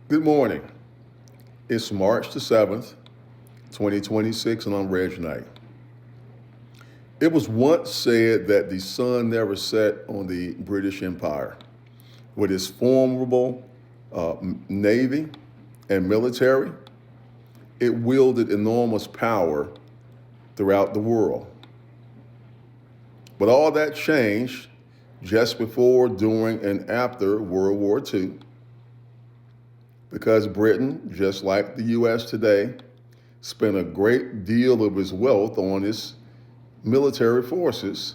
Good morning. It's March the 7th, 2026, and I'm Reg Knight. It was once said that the sun never set on the British Empire. With its formidable navy and military, it wielded enormous power throughout the world. But all that changed just before, during, and after World War II because Britain, just like the U.S. today, spent a great deal of its wealth on its military forces.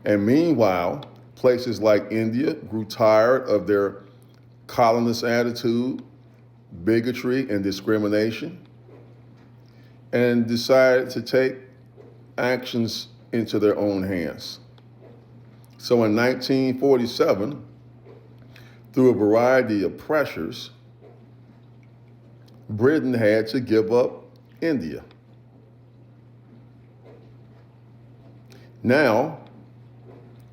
And meanwhile, places like India grew tired of their colonist attitude, bigotry, and discrimination, and decided to take actions into their own hands. So in 1947, through a variety of pressures, Britain had to give up India. Now,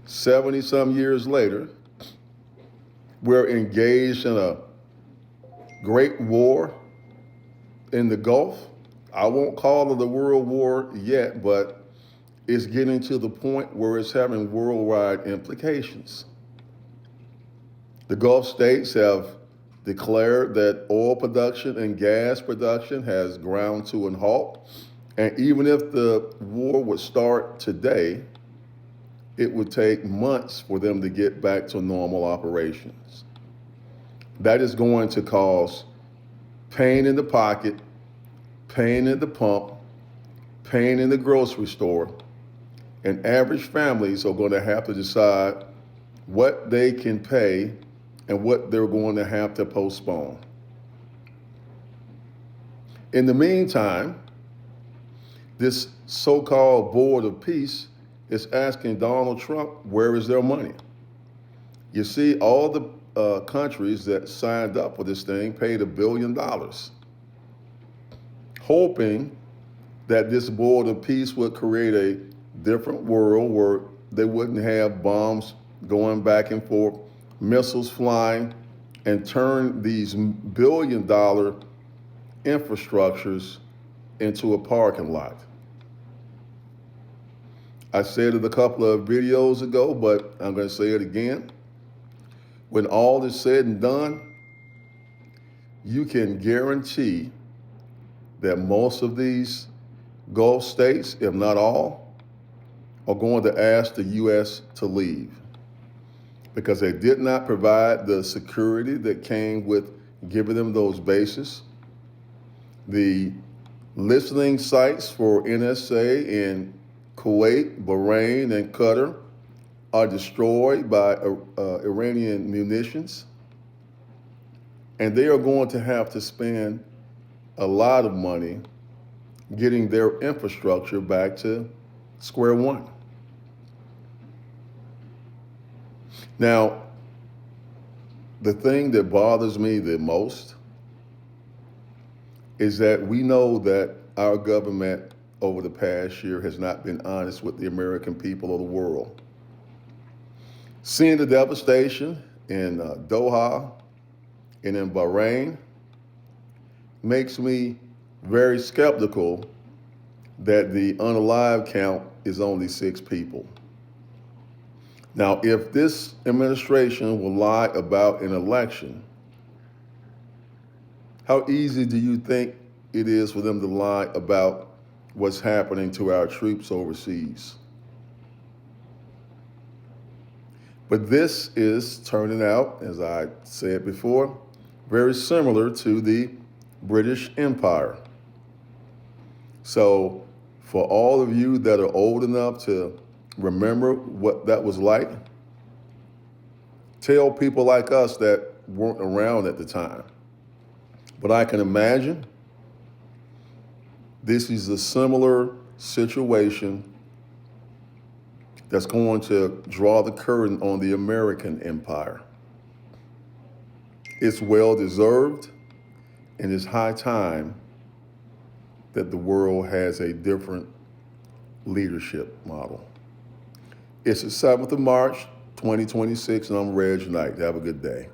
70 some years later, we're engaged in a great war in the Gulf. I won't call it a world war yet, but it's getting to the point where it's having worldwide implications. The Gulf states have declared that oil production and gas production has ground to a halt. And even if the war would start today, it would take months for them to get back to normal operations. That is going to cause pain in the pocket, pain in the pump, pain in the grocery store, and average families are going to have to decide what they can pay and what they're going to have to postpone. In the meantime, this so-called Board of Peace is asking Donald Trump, where is their money? You see, all the countries that signed up for this thing paid $1 billion, hoping that this Board of Peace would create a different world where they wouldn't have bombs going back and forth, missiles flying, and turn these billion-dollar infrastructures into a parking lot. I said it a couple of videos ago, but I'm going to say it again. When all is said and done, you can guarantee that most of these Gulf states, if not all, are going to ask the U.S. to leave because they did not provide the security that came with giving them those bases. The listening sites for NSA in Kuwait, Bahrain, and Qatar are destroyed by Iranian munitions. And they are going to have to spend a lot of money getting their infrastructure back to square one. Now, the thing that bothers me the most is that we know that our government over the past year has not been honest with the American people of the world. Seeing the devastation in Doha and in Bahrain makes me very skeptical that the unalive count is only 6 people. Now, if this administration will lie about an election, how easy do you think it is for them to lie about what's happening to our troops overseas? But this is turning out, as I said before, very similar to the British Empire. So for all of you that are old enough to remember what that was like, tell people like us that weren't around at the time. But I can imagine this is a similar situation that's going to draw the curtain on the American empire. It's well deserved, and it's high time that the world has a different leadership model. It's the 7th of March, 2026, and I'm Reg Knight. Have a good day.